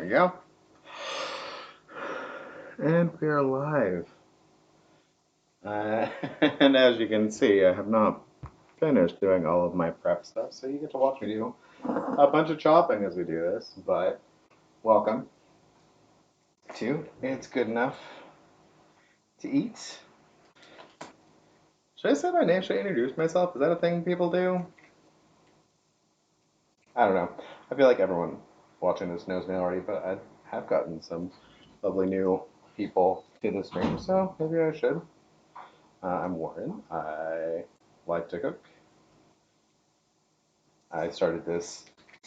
we go. And we are live. Uh, and as you can see, I have not finished doing all of my prep stuff, so you get to watch me do a bunch of chopping as we do this. But welcome to It's Good Enough to Eat. Should I say my name? Should I introduce myself? Is that a thing people do? I don't know. I feel like everyone watching this knows me already, but I have gotten some lovely new people to the stream, so maybe I should. I'm Warren. I like to cook. I started this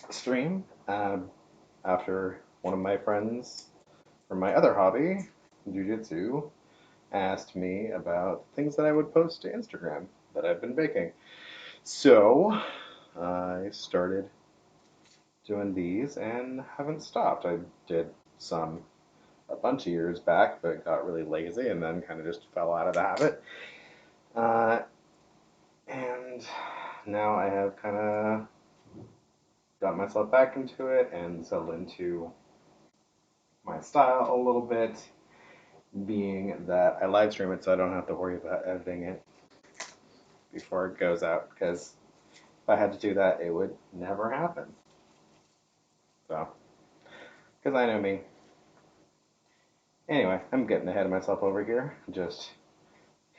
stream after one of my friends from my other hobby, Jiu-Jitsu, asked me about things that I would post to Instagram that I've been baking. So I started doing these and haven't stopped. I did some a bunch of years back, but got really lazy and then kind of just fell out of the habit. And now I have kind of got myself back into it and settled into my style a little bit, being that I live stream it so I don't have to worry about editing it before it goes out, because if I had to do that, it would never happen. So, because I know me. Anyway, I'm getting ahead of myself over here. Just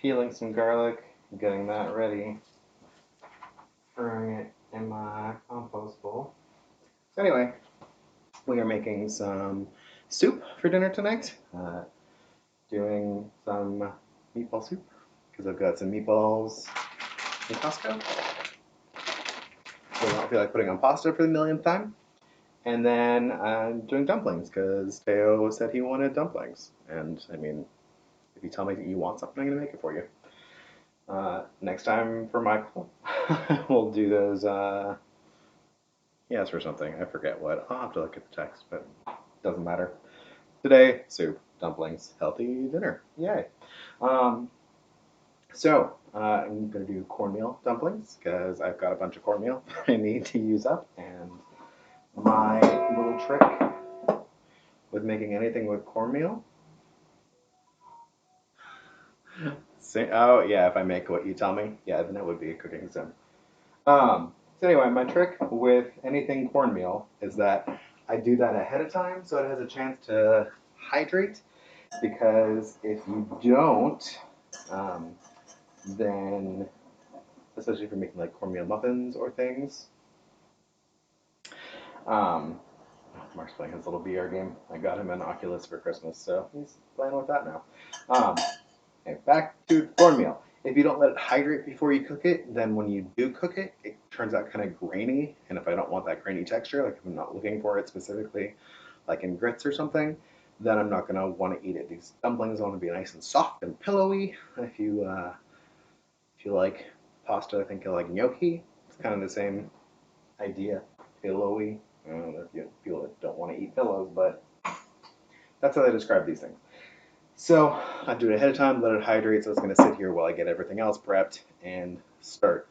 peeling some garlic, getting that ready, throwing it in my compost bowl. So anyway, we are making some soup for dinner tonight. Doing some meatball soup because I've got some meatballs in Costco. So I don't feel like putting on pasta for the millionth time. And then I'm doing dumplings because Teo said he wanted dumplings. And I mean, if you tell me that you want something, I'm going to make it for you. Next time for Michael, we'll do those. He asked for something. I forget what. I'll have to look at the text, but it doesn't matter. Today, soup, dumplings, healthy dinner. Yay. So I'm going to do cornmeal dumplings because I've got a bunch of cornmeal I need to use up. And my little trick with making anything with cornmeal. Oh, yeah, if I make what you tell me, yeah, then it would be a cooking sim. So anyway, my trick with anything cornmeal is that I do that ahead of time so it has a chance to hydrate, because if you don't, then, especially if you're making like cornmeal muffins or things, Mark's playing his little VR game. I got him an Oculus for Christmas, so he's playing with that now. Okay, back to cornmeal. If you don't let it hydrate before you cook it, then when you do cook it, it turns out kind of grainy. And if I don't want that grainy texture, like if I'm not looking for it specifically, like in grits or something, then I'm not going to want to eat it. These dumplings want to be nice and soft and pillowy. If you like pasta, I think you like gnocchi. It's kind of the same idea, pillowy. I don't know if you people that don't want to eat pillows, but that's how they describe these things. So I do it ahead of time, let it hydrate, so it's going to sit here while I get everything else prepped and start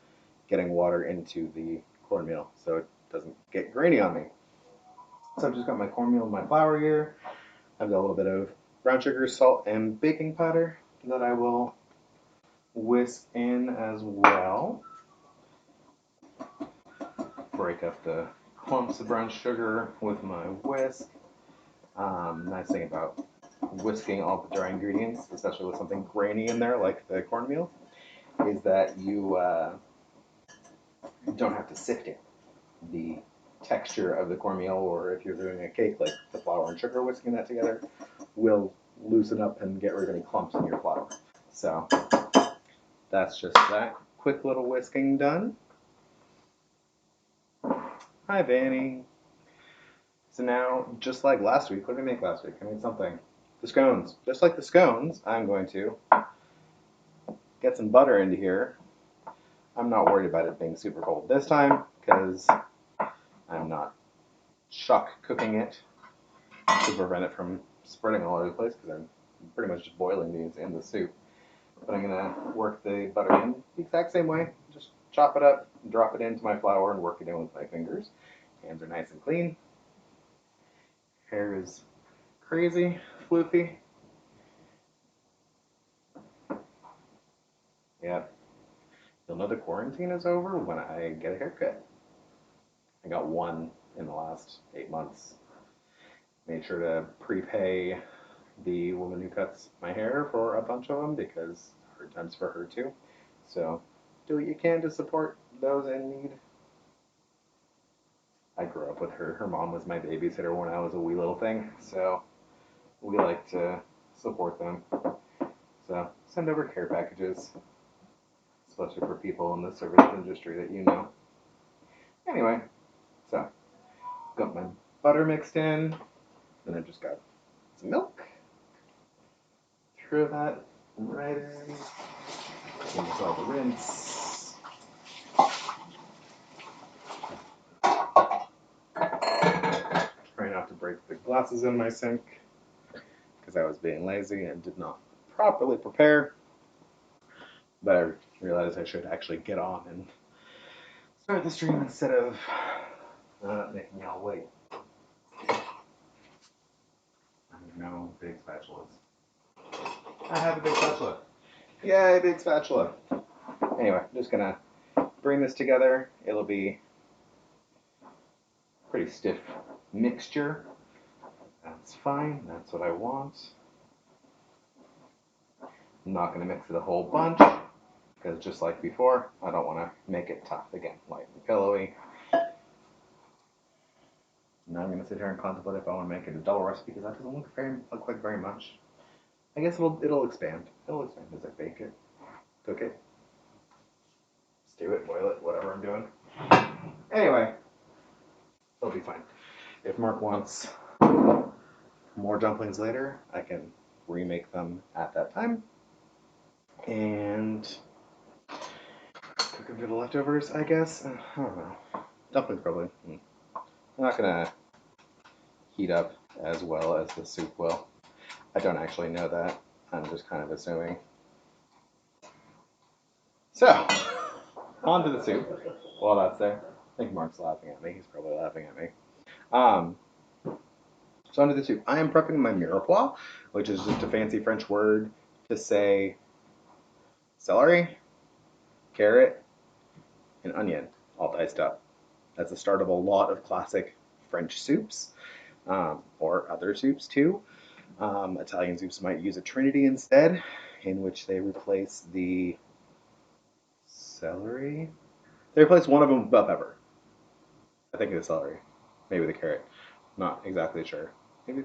getting water into the cornmeal so it doesn't get grainy on me. So I've just got my cornmeal and my flour here. I've got a little bit of brown sugar, salt, and baking powder that I will whisk in as well. Break up the clumps of brown sugar with my whisk. Nice thing about whisking all the dry ingredients, especially with something grainy in there like the cornmeal, is that you don't have to sift it. The texture of the cornmeal, or if you're doing a cake, like the flour and sugar, whisking that together, will loosen up and get rid of any clumps in your flour. So that's just that quick little whisking done. Hi, Vanny. So now, just like last week, what did I make last week? I made something. The scones. Just like the scones, I'm going to get some butter into here. I'm not worried about it being super cold this time because I'm not shock cooking it to prevent it from spreading all over the place, because I'm pretty much just boiling these in the soup. But I'm going to work the butter in the exact same way. Just chop it up, drop it into my flour, and work it in with my fingers. Hands are nice and clean. Hair is crazy, floofy. Yeah. You'll know the quarantine is over when I get a haircut. I got one in the last 8 months. Made sure to prepay the woman who cuts my hair for a bunch of them because hard times for her too. So do what you can to support those in need. I grew up with her. Her mom was my babysitter when I was a wee little thing. So we like to support them. So send over care packages, especially for people in the service industry that you know. Anyway, so got my butter mixed in, and I just got some milk. Throw that right in. Rinse all the rinse. Try not to break the glasses in my sink because I was being lazy and did not properly prepare. But I realized I should actually get on and start the stream instead of making y'all wait. I have no big spatulas. I have a big spatula. Yay, big spatula. Anyway, I'm just gonna bring this together. It'll be pretty stiff mixture. That's fine. That's what I want. I'm not gonna mix it a whole bunch because just like before, I don't want to make it tough again, light and pillowy. Now I'm gonna sit here and contemplate if I want to make it a double recipe because that doesn't look like very much. I guess it'll expand. It'll expand as I bake it, cook it, stew it, boil it, whatever I'm doing. Anyway, it'll be fine. If Mark wants more dumplings later, I can remake them at that time and cook them to the leftovers, I guess. I don't know. Dumplings probably. I'm not gonna heat up as well as the soup will. I don't actually know that. I'm just kind of assuming. So, on to the soup. While that's there, I think Mark's laughing at me. He's probably laughing at me. So onto the soup. I am prepping my mirepoix, which is just a fancy French word to say celery, carrot, and onion, all diced up. That's the start of a lot of classic French soups, or other soups too. Italian soups might use a trinity instead, in which they replace the celery. They replace one of them with bell pepper. I think it's celery, maybe the carrot. Not exactly sure. Maybe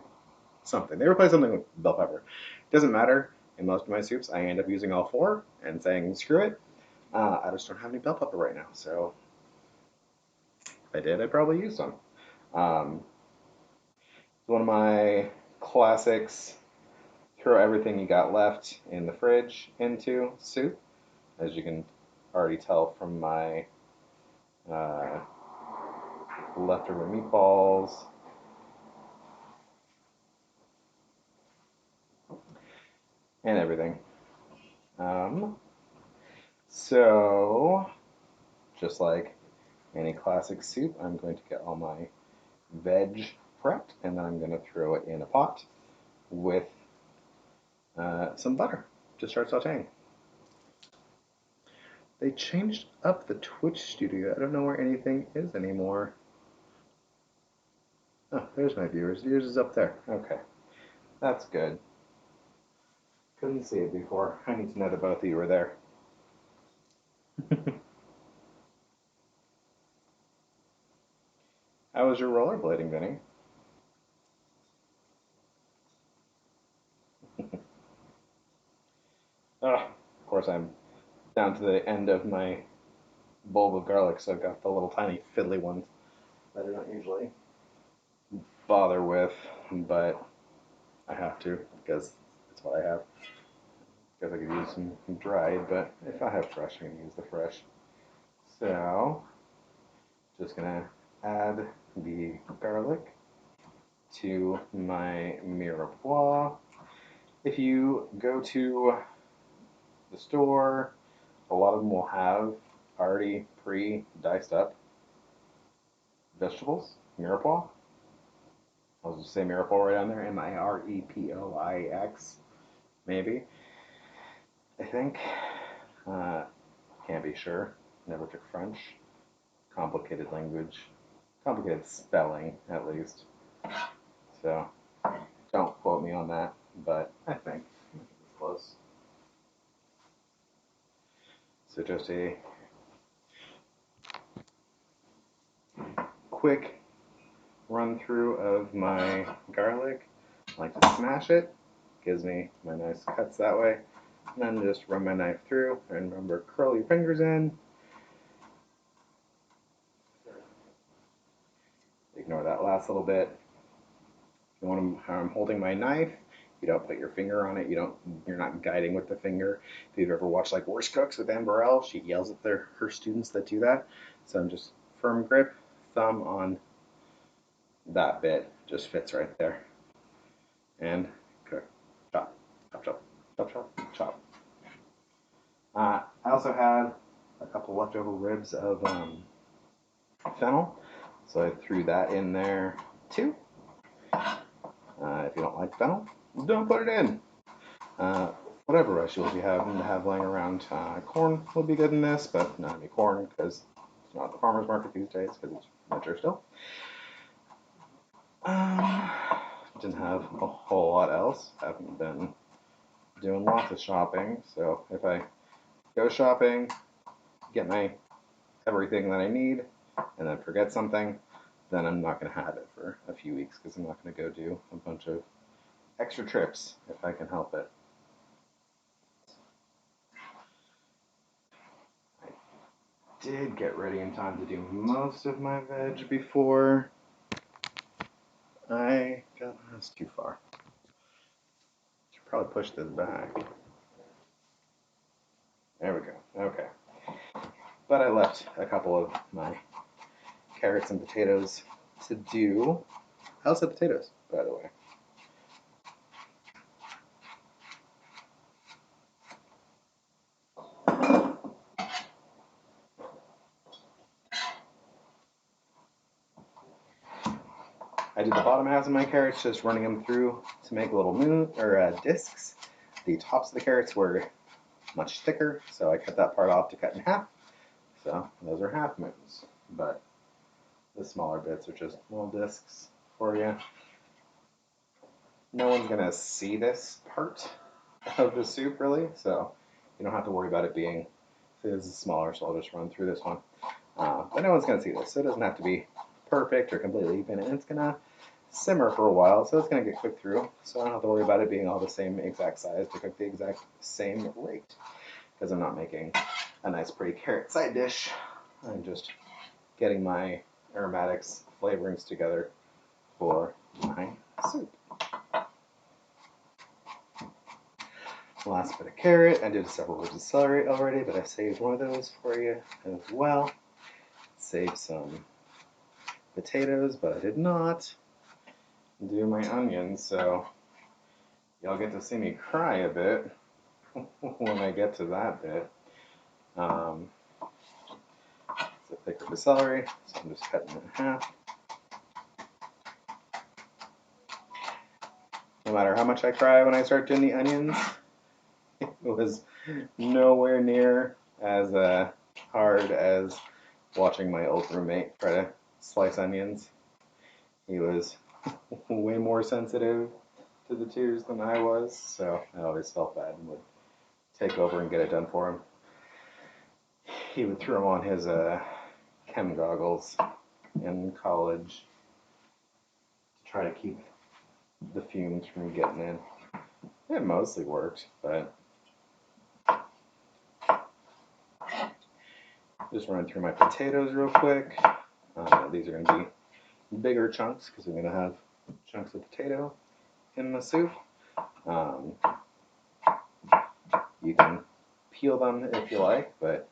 something. They replace something with bell pepper. Doesn't matter. In most of my soups, I end up using all four and saying screw it. I just don't have any bell pepper right now, so if I did, I'd probably use some. One of my classics. Throw everything you got left in the fridge into soup, as you can already tell from my leftover meatballs. And everything. So, just like any classic soup, I'm going to get all my veg prepped, and then I'm going to throw it in a pot with some butter to start sauteing. They changed up the Twitch studio. I don't know where anything is anymore. Oh, there's my viewers. Yours is up there. Okay. That's good. Couldn't see it before. I need to know that both of you were there. How was your rollerblading, Vinny? Of course, I'm down to the end of my bulb of garlic, so I've got the little tiny fiddly ones that I don't usually bother with, but I have to because it's what I have. Guess I could use some dried, but if I have fresh, I'm gonna use the fresh. So, just gonna add the garlic to my mirepoix. If you go to the store, a lot of them will have already pre-diced up vegetables, mirepoix. I'll just say Miracle right on there. Mirepoix, maybe. I think. Uh, can't be sure. Never took French. Complicated language. Complicated spelling, at least. So, don't quote me on that, but I think it's close. So just a quick run through of my garlic. I like to smash it. Gives me my nice cuts that way. And then just run my knife through. And remember, curl your fingers in. Ignore that last little bit. You want to, how I'm holding my knife, you don't put your finger on it. You're not guiding with the finger. If you've ever watched like Worst Cooks with Anne Burrell, she yells at her students that do that. So I'm just firm grip, thumb on that bit, just fits right there. And cook, chop, chop, chop, chop, chop, chop. I also had a couple leftover ribs of fennel, so I threw that in there too. If you don't like fennel, don't put it in. Whatever vegetables you have laying around. Corn would be good in this, but not any corn because it's not at the farmer's market these days because it's winter still. Didn't have a whole lot else. Haven't been doing lots of shopping, so if I go shopping, get my everything that I need, and then forget something, then I'm not going to have it for a few weeks because I'm not going to go do a bunch of extra trips if I can help it. I did get ready in time to do most of my veg before I got this too far. Should probably push this back. There we go. Okay. But I left a couple of my carrots and potatoes to do. I also have potatoes, by the way. I did the bottom halves of my carrots, just running them through to make little discs. The tops of the carrots were much thicker, so I cut that part off to cut in half. So those are half moons, but the smaller bits are just little discs for you. No one's gonna see this part of the soup really, so you don't have to worry about it being. This is smaller, so I'll just run through this one. But no one's gonna see this, so it doesn't have to be perfect or completely even, and it's gonna simmer for a while, so it's gonna get cooked through. So I don't have to worry about it being all the same exact size to cook the exact same rate, because I'm not making a nice pretty carrot side dish. I'm just getting my aromatics, flavorings together for my soup. Last bit of carrot. I did several ribs of celery already, but I saved one of those for you as well. Saved some potatoes, but I did not do my onions, so y'all get to see me cry a bit when I get to that bit. It's a thicker for celery, so I'm just cutting it in half. No matter how much I cry when I start doing the onions, it was nowhere near as hard as watching my old roommate try to slice onions. He was way more sensitive to the tears than I was, so I always felt bad and would take over and get it done for him. He would throw on his chem goggles in college to try to keep the fumes from getting in. It mostly worked, but just running through my potatoes real quick. These are going to be bigger chunks because we're going to have chunks of potato in the soup. You can peel them if you like, but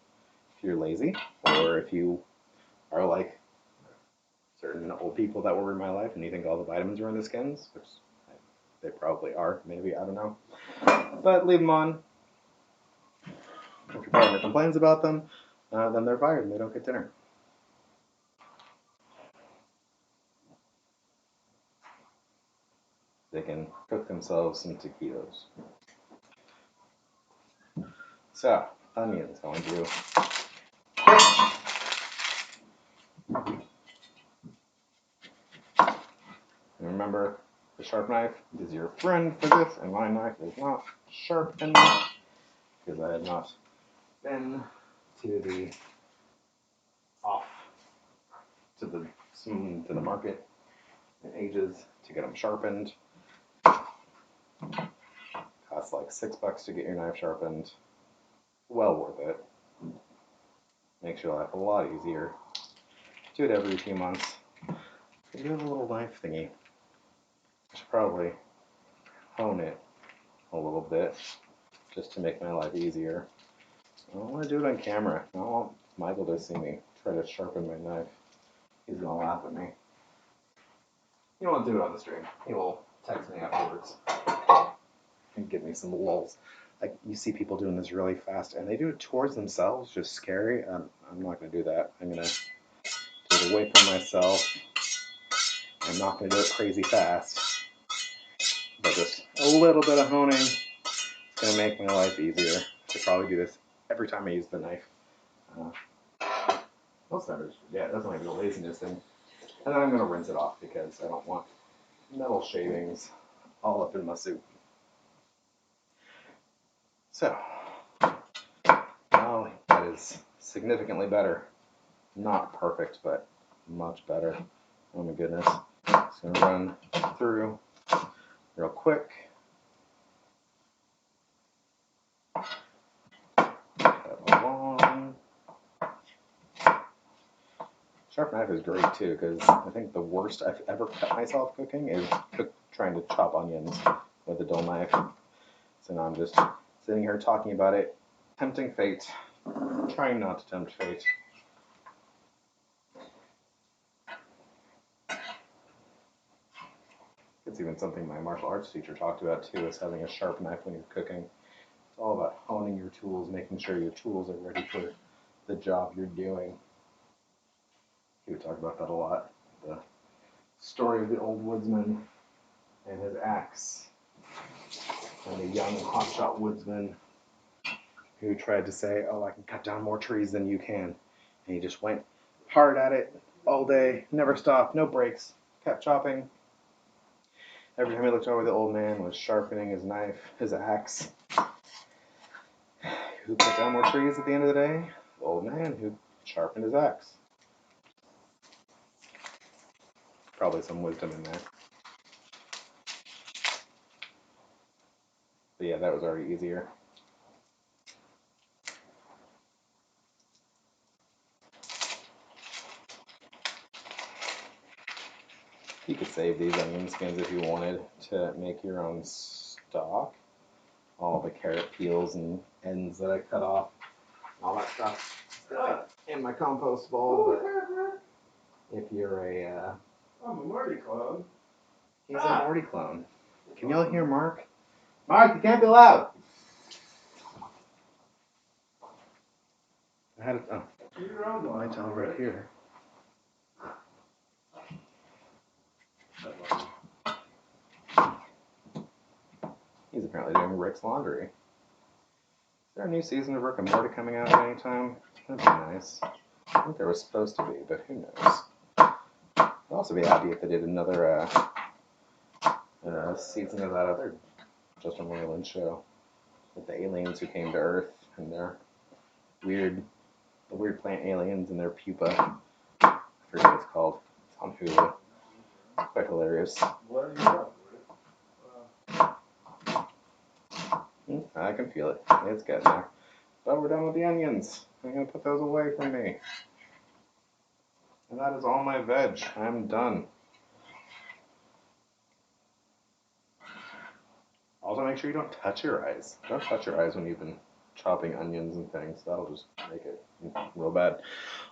if you're lazy or if you are like certain old people that were in my life and you think all the vitamins are in the skins, which they probably are, maybe, I don't know. But leave them on. If your partner complains about them, then they're fired and they don't get dinner. they can cook themselves some taquitos. So, onions, I want to do quick. And remember, the sharp knife is your friend for this, and my knife is not sharp enough because I have not been to the to the market in ages to get them sharpened. Costs like $6 to get your knife sharpened. Well worth it. Makes your life a lot easier. Do it every few months. You have a little knife thingy. I should probably hone it a little bit just to make my life easier. I don't want to do it on camera. I don't want Michael to see me try to sharpen my knife. He's going to laugh at me. You don't want to do it on the stream. He will text me afterwards and give me some lulls. Like, you see people doing this really fast, and they do it towards themselves, just scary. I'm not going to do that. I'm going to do it away from myself. I'm not going to do it crazy fast. But just a little bit of honing is going to make my life easier. I should probably do this every time I use the knife. Most times, yeah, that's not even a laziness thing. And then I'm going to rinse it off because I don't want metal shavings all up in my soup. So, now that is significantly better. Not perfect, but much better. Oh my goodness. Just going to run through real quick. Cut along. Sharp knife is great too, because I think the worst I've ever cut myself cooking is trying to chop onions with a dull knife. So now I'm just sitting here talking about it, tempting fate, trying not to tempt fate. It's even something my martial arts teacher talked about too, is having a sharp knife when you're cooking. It's all about honing your tools, making sure your tools are ready for the job you're doing. He would talk about that a lot. The story of the old woodsman and his axe, and the young hotshot woodsman who tried to say, oh, I can cut down more trees than you can. And he just went hard at it all day, never stopped, no breaks, kept chopping. Every time he looked over, the old man was sharpening his knife, his axe. Who cut down more trees at the end of the day? The old man who sharpened his axe. Probably some wisdom in there. But yeah, that was already easier. You could save these onion skins if you wanted to make your own stock. All the carrot peels and ends that I cut off, all that stuff in my compost bowl. But if you're I'm a Marty clone. He's a Morty clone. Can y'all hear Mark? Mark, you can't be loud. I had it. Oh, my towel right here. He's apparently doing Rick's laundry. Is there a new season of Rick and Morty coming out at any time? That'd be nice. I think there was supposed to be, but who knows? I'd also be happy if they did another season of that other Justin Roiland show with the aliens who came to Earth and their weird plant aliens and their pupa. I forget what it's called. It's on Hulu. It's quite hilarious. I can feel it. It's getting there. But we're done with the onions. I'm going to put those away from me. And that is all my veg. I'm done. Also, make sure you don't touch your eyes. Don't touch your eyes when you've been chopping onions and things. That'll just make it real bad.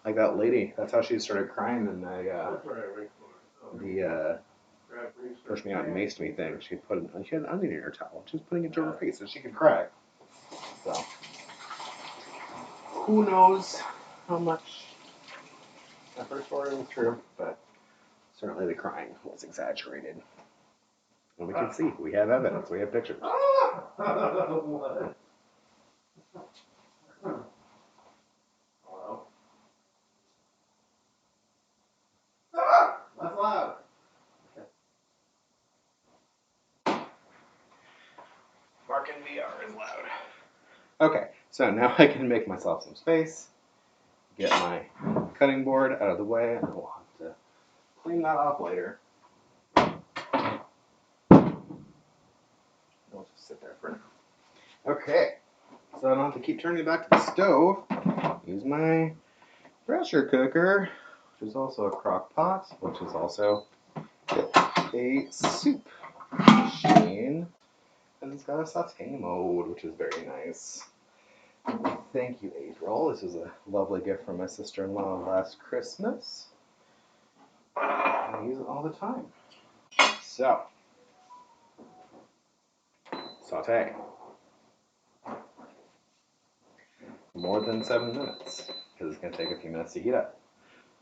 Like that lady. That's how she started crying in the pushed me out and maced me thing. She had an onion in her towel. She was putting it to her face so she could cry. So, who knows how much that first story was true, but certainly the crying was exaggerated. And we can see. We have evidence. We have pictures. What? Hello? That's loud. Mark in VR is loud. Okay, so now I can make myself some space, get my cutting board out of the way, and we'll have to clean that off later. It'll just sit there for now. Okay, so I don't have to keep turning it back to the stove. Use my pressure cooker, which is also a crock pot, which is also a soup machine. And it's got a saute mode, which is very nice. Thank you, April. This is a lovely gift from my sister-in-law last Christmas. I use it all the time. So, saute. More than 7 minutes, because it's going to take a few minutes to heat up.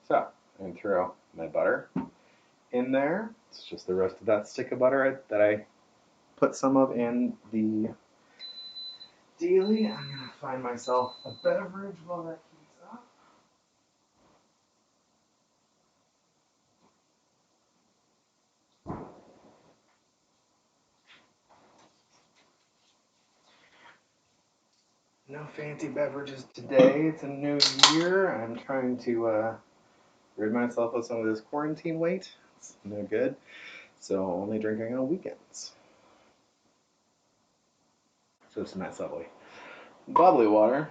So, I'm going to throw my butter in there. It's just the rest of that stick of butter that I put some of in the dealie. I'm going to find myself a beverage while that heats up. No fancy beverages today. It's a new year. I'm trying to rid myself of some of this quarantine weight. It's no good. So only drinking on weekends. So it's nice lovely bubbly water.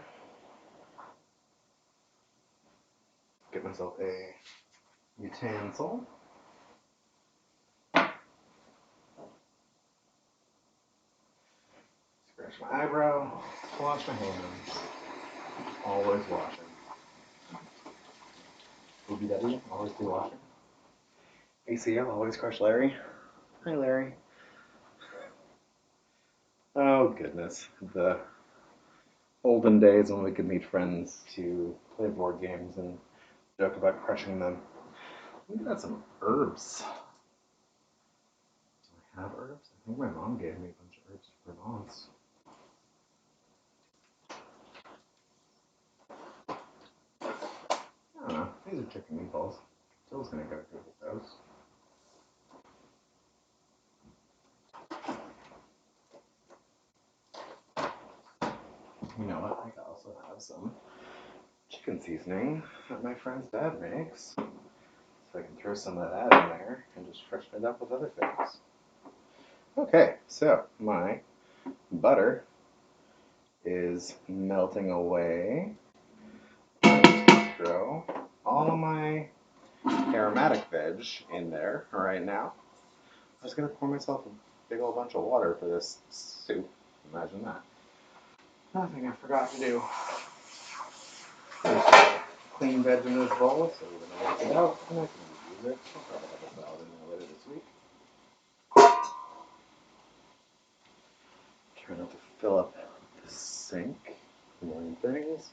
Get myself a utensil. Scratch my eyebrow. Wash my hands. Always washing. OBW, always do washing. ACL, always crush Larry. Hi, Larry. Oh, goodness. The olden days when we could meet friends to play board games and joke about crushing them. We got some herbs. Do I have herbs? I think my mom gave me a bunch of herbs for Provence. I don't know. These are chicken meatballs. Phil's gonna go good with those. You know what? I also have some chicken seasoning that my friend's dad makes. So I can throw some of that in there and just freshen it up with other things. Okay, so my butter is melting away. I'm just gonna throw all of my aromatic veg in there right now. I'm just gonna pour myself a big old bunch of water for this soup. Imagine that. Nothing I forgot to do. Clean veg in this bowl, so we're gonna rinse it out and I can use it. I'll probably have a salad in there later this week. Try not to fill up the sink. Annoying things.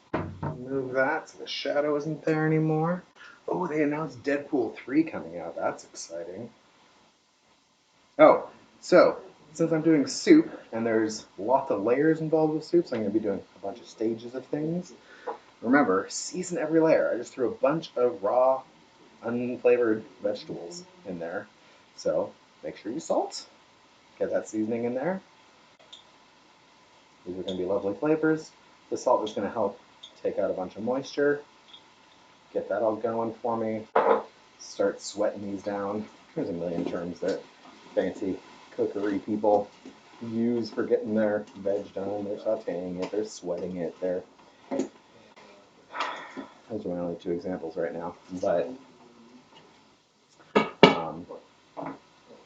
Move that so the shadow isn't there anymore. Oh, they announced Deadpool 3 coming out. That's exciting. Oh, so since I'm doing soup and there's lots of layers involved with soups, I'm going to be doing a bunch of stages of things. Remember, season every layer. I just threw a bunch of raw, unflavored vegetables in there. So make sure you salt. Get that seasoning in there. These are going to be lovely flavors. The salt is going to help take out a bunch of moisture. Get that all going for me. Start sweating these down. There's a million terms that fancy cookery people use for getting their veg done. They're sauteing it, they're sweating it, they're... Those are my only two examples right now. But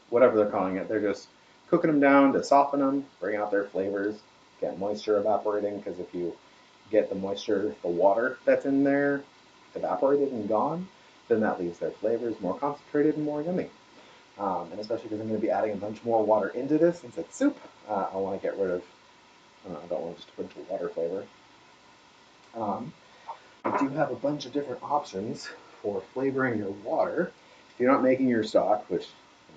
whatever they're calling it, they're just cooking them down to soften them, bring out their flavors, get moisture evaporating, because if you get the moisture, the water that's in there evaporated and gone, then that leaves their flavors more concentrated and more yummy. And especially because I'm going to be adding a bunch more water into this since it's soup, I want to get rid of, I don't want just a bunch of water flavor. I do have a bunch of different options for flavoring your water. If you're not making your stock, which,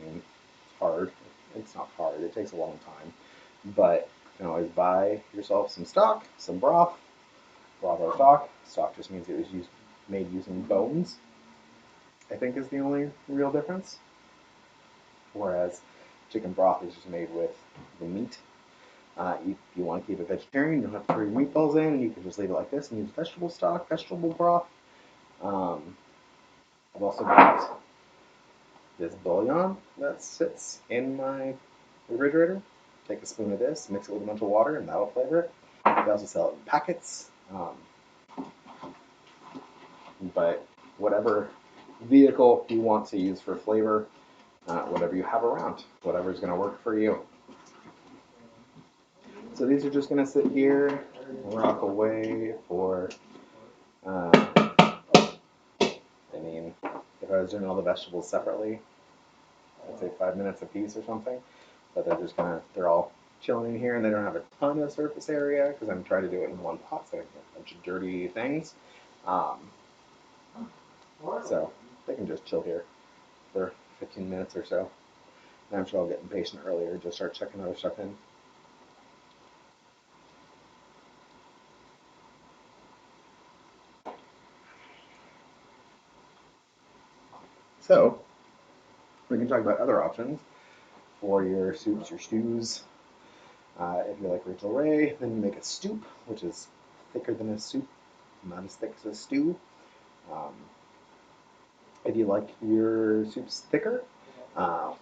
I mean, it's hard. It's not hard. It takes a long time. But you can always buy yourself some stock, some broth, broth or stock. Stock just means it was made using bones, I think is the only real difference. Whereas chicken broth is just made with the meat. If you want to keep it vegetarian, you don't have to throw your meatballs in, and you can just leave it like this and use vegetable stock, vegetable broth. Um, I've also got this bouillon that sits in my refrigerator. Take a spoon of this, mix it with a bunch of water, and that'll flavor it. They also sell it in packets. But whatever vehicle you want to use for flavor, whatever you have around, whatever's going to work for you. So these are just going to sit here, rock away for, I mean, if I was doing all the vegetables separately, I'd say 5 minutes a piece or something. But they're all chilling in here and they don't have a ton of surface area because I'm trying to do it in one pot, so I have a bunch of dirty things. So they can just chill here for 15 minutes or so. And I'm sure I'll get impatient earlier and just start checking other stuff in. So we can talk about other options for your soups, your stews. If you like Rachel Ray, then you make a stoop, which is thicker than a soup, not as thick as a stew. Um, if you like your soups thicker, I'm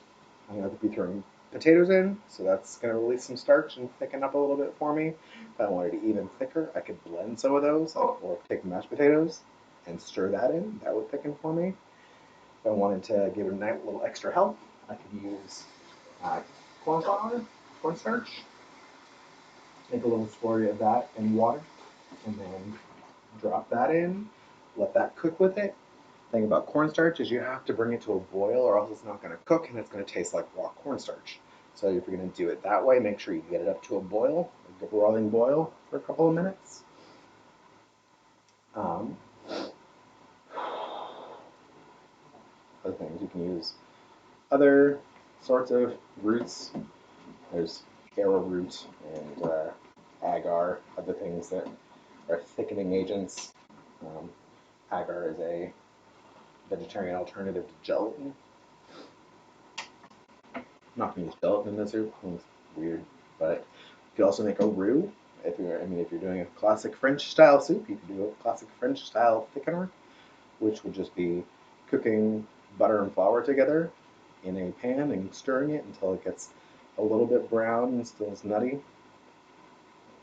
going to be throwing potatoes in, so that's going to release some starch and thicken up a little bit for me. If I wanted it even thicker, I could blend some of those, or take mashed potatoes and stir that in. That would thicken for me. If I wanted to give it a nice little extra help, I could use corn flour, cornstarch, make a little slurry of that in water, and then drop that in, let that cook with it. The thing about cornstarch is you have to bring it to a boil or else it's not going to cook and it's going to taste like raw cornstarch. So if you're going to do it that way, make sure you get it up to a boil, like a boiling boil for a couple of minutes. Um, Other things you can use other sorts of roots. There's arrowroot and agar, other things that are thickening agents. Agar is a vegetarian alternative to gelatin. I'm not going to use gelatin in this soup. It's weird, but you can also make a roux. If you're doing a classic French style soup, you can do a classic French style thickener, which would just be cooking butter and flour together in a pan and stirring it until it gets a little bit brown and still is nutty.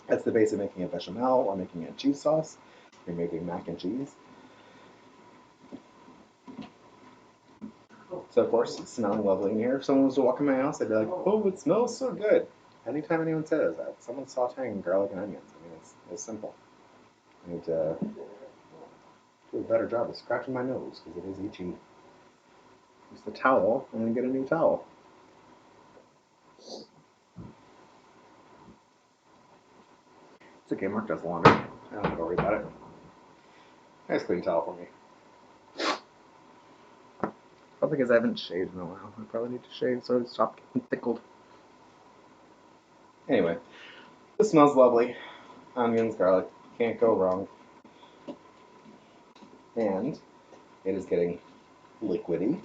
That's the base of making a bechamel or making a cheese sauce. You're making mac and cheese. So of course it's smelling lovely in here. If someone was to walk in my house, they'd be like, "Oh, it smells so good." Anytime anyone says that, someone's sauteing garlic and onions. I mean, it's simple. I need to do a better job of scratching my nose because it is itchy. Use the towel and then get a new towel. It's okay, Mark does laundry. I don't have to worry about it. Nice clean towel for me. Probably because I haven't shaved in a while. I probably need to shave so it stops getting pickled. Anyway, this smells lovely. Onions, garlic, can't go wrong. And it is getting liquidy,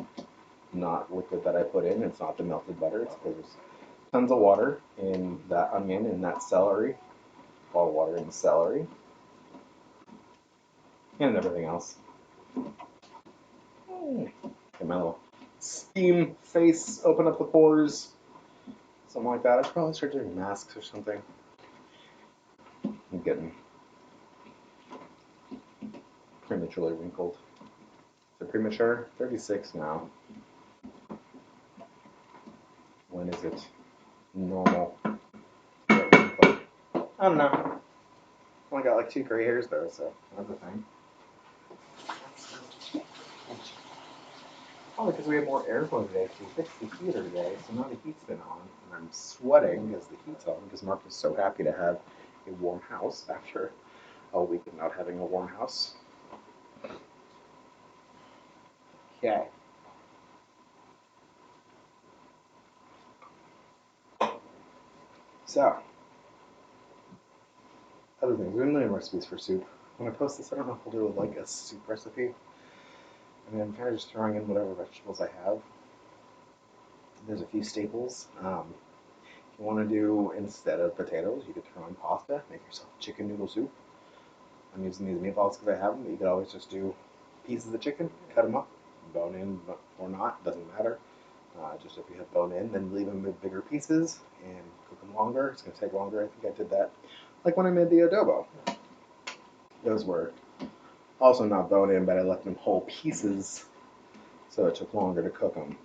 not liquid that I put in. It's not the melted butter. It's because there's tons of water in that onion and that celery. All water in the celery. And everything else. Get my little steam face, open up the pores. Something like that. I should probably start doing masks or something. I'm getting prematurely wrinkled. Is it premature? 36 now. When is it normal to get wrinkled? I don't know. I only got like 2 gray hairs though, so that's the thing. Probably because we have more airflow today. We fixed the heater today, so now the heat's been on, and I'm sweating because the heat's on. Because Mark was so happy to have a warm house after a week of not having a warm house. Okay. So, other things. We have a million recipes for soup. When I post this, I don't know if I'll do like a soup recipe. I mean, I'm kind of just throwing in whatever vegetables I have. There's a few staples. If you want to do, instead of potatoes, you could throw in pasta, make yourself chicken noodle soup. I'm using these meatballs because I have them, but you could always just do pieces of chicken, cut them up, bone in or not, doesn't matter. Just if you have bone in, then leave them in bigger pieces and cook them longer. It's going to take longer. I think I did that like when I made the adobo. Those were also not bone in, but I left them whole pieces, so it took longer to cook them.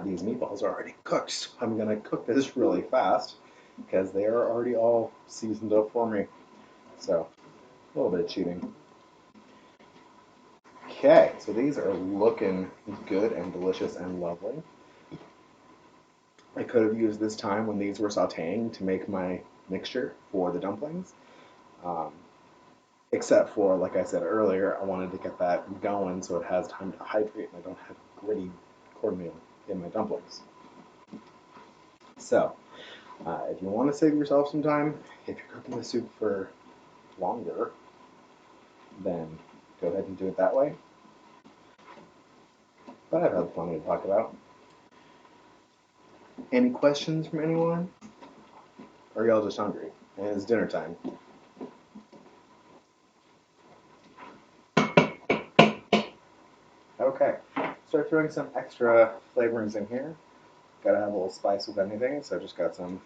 These meatballs are already cooked. I'm going to cook this really fast because they are already all seasoned up for me. So, a little bit of cheating. Okay, so these are looking good and delicious and lovely. I could have used this time when these were sauteing to make my mixture for the dumplings. Um, except for, like I said earlier, I wanted to get that going so it has time to hydrate and I don't have gritty cornmeal in my dumplings. So, if you want to save yourself some time, if you're cooking the soup for longer, then go ahead and do it that way. But I've had plenty to talk about. Any questions from anyone? Or are y'all just hungry? And it's dinner time. Okay, start throwing some extra flavorings in here. Gotta have a little spice with anything, so just got some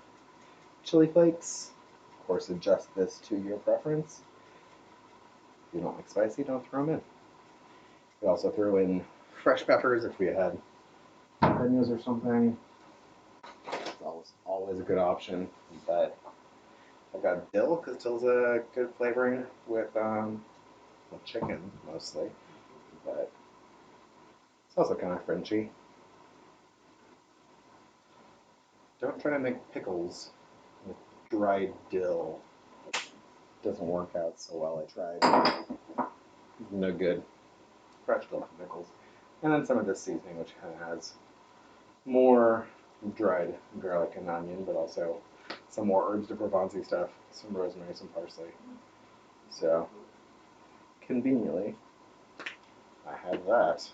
chili flakes. Of course, adjust this to your preference. If you don't like spicy, don't throw them in. We also throw in fresh peppers if we had jalapenos or something. It's always a good option, but I've got dill because dill's a good flavoring with chicken mostly, but it's also kind of Frenchy. Don't try to make pickles with dried dill. Doesn't work out so well. I tried. No good. Fresh dill for pickles. And then some of this seasoning, which kind of has more dried garlic and onion, but also some more herbs de Provence stuff, some rosemary, some parsley. So, conveniently, I have that.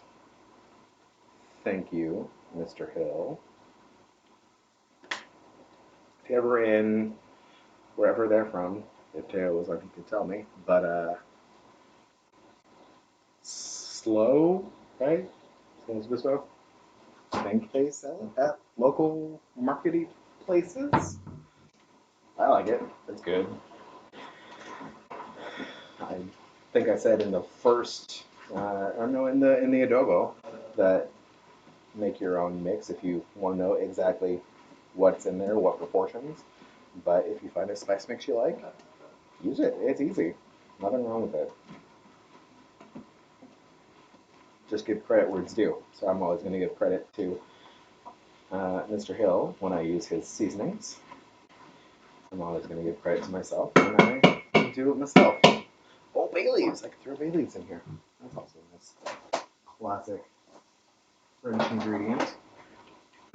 Thank you, Mr. Hill. If you're ever in wherever they're from, if Teo was on, he could tell me. But slow, right? Slow Bispo. I think they sell it at local markety places. I like it. It's good. I think I said in the first, or no, in the adobo, that make your own mix if you want to know exactly what's in there, what proportions. But if you find a spice mix you like, use it. It's easy. Nothing wrong with it. Just give credit where it's due. So I'm always going to give credit to Mr. Hill when I use his seasonings. I'm always going to give credit to myself when I do it myself. Oh, bay leaves! I could throw bay leaves in here. That's also a nice classic French ingredient.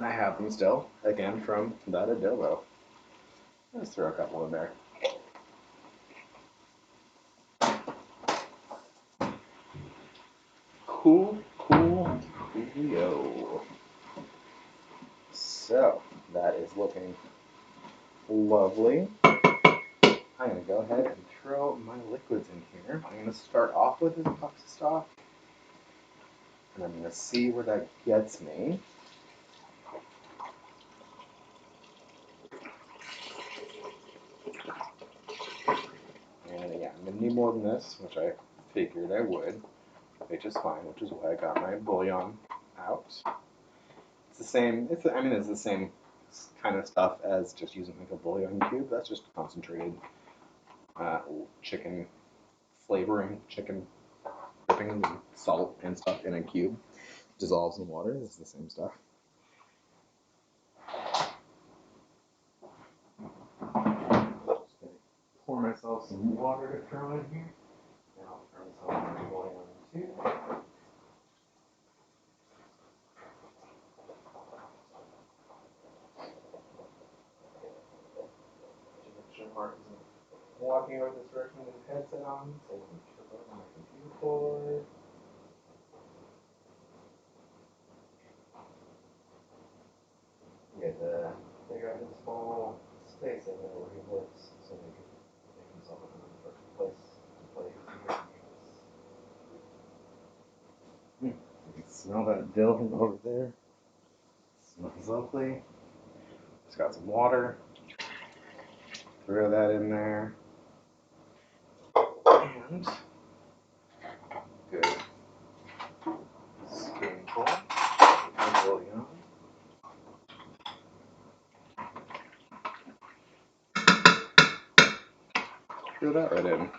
I have them still, again, from that adobo. Let's throw a couple in there. Cool, coolio. So, that is looking lovely. I'm going to go ahead and throw my liquids in here. I'm going to start off with this pasta stock. And I'm going to see where that gets me. And yeah, I'm going to need more than this, which I figured I would, which is fine, which is why I got my bouillon out. It's the same, it's the same kind of stuff as just using like a bouillon cube. That's just concentrated chicken flavoring, chicken drippings and salt and stuff in a cube. Dissolves in water. It's the same stuff. Just gonna pour myself some water to throw in here. And I'll throw some bouillon in too. talking over this recommended headset on, so let me trip over my computer cord. Yeah, they got this small space in there where he works, so they can make himself a perfect place to play his video games. You can smell that dill from over there. It smells lovely. It's got some water. Throw that in there. And good spoonful of bouillon. Throw that right in.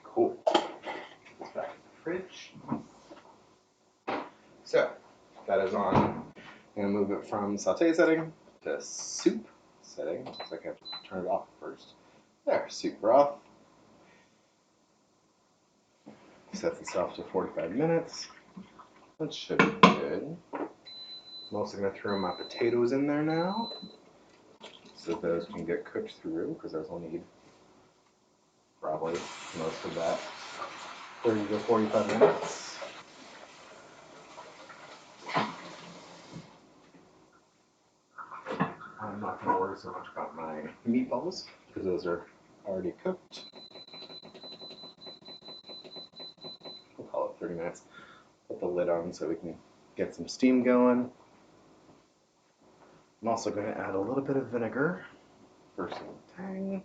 Cool. Put this back in the fridge. So, that is on. I'm going to move it from saute setting to soup setting. Looks like I have to turn it off first. There, soup broth. Set this off to 45 minutes. That should be good. I'm also going to throw my potatoes in there now, so those can get cooked through, because those will need probably most of that 30 to 45 minutes. I'm not going to worry so much about my meatballs, because those are already cooked. We'll call it 30 minutes. Put the lid on so we can get some steam going. I'm also going to add a little bit of vinegar for some tang.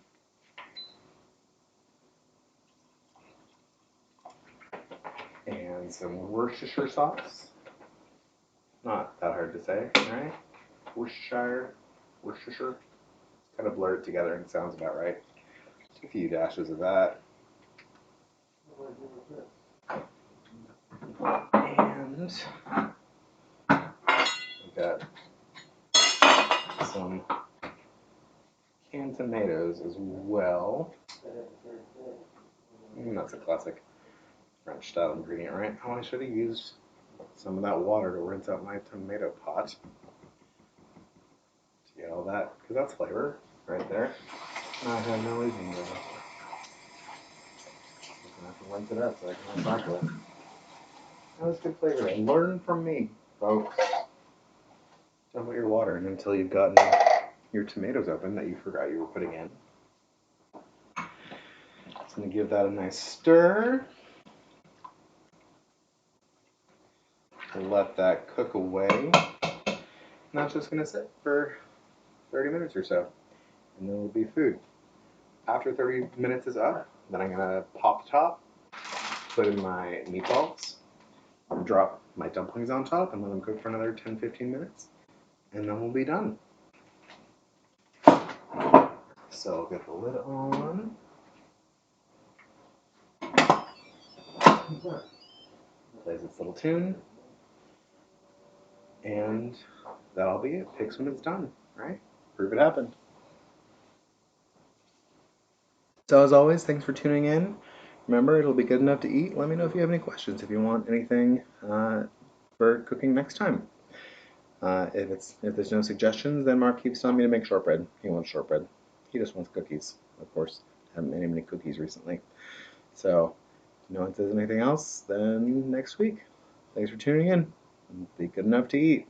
And some Worcestershire sauce. Not that hard to say, right? Worcestershire. Kind of blurred together and sounds about right. Just a few dashes of that. And we've got some canned tomatoes as well. That's a classic French style ingredient, right? Oh, I should have used some of that water to rinse out my tomato pot. To get all that, because that's flavor right there. I have no reason to. I'm gonna have to rinse it up so I can recycle it. That was good flavor. Learn from me, folks. Don't put your water in until you've gotten your tomatoes open that you forgot you were putting in. Just gonna give that a nice stir. Let that cook away. Now it's just gonna sit for 30 minutes or so, and then it'll be food. After 30 minutes is up, then I'm gonna pop the top, put in my meatballs, drop my dumplings on top, and let them cook for another 10-15 minutes, and then we'll be done. So I'll get the lid on. Plays its little tune. And that'll be it. Picks when it's done, right? Prove it happened. So as always, thanks for tuning in. Remember, it'll be good enough to eat. Let me know if you have any questions, if you want anything for cooking next time. If there's no suggestions, then Mark keeps telling me to make shortbread. He wants shortbread. He just wants cookies, of course. Haven't made many cookies recently. So, if no one says anything else, then next week. Thanks for tuning in. Be good enough to eat.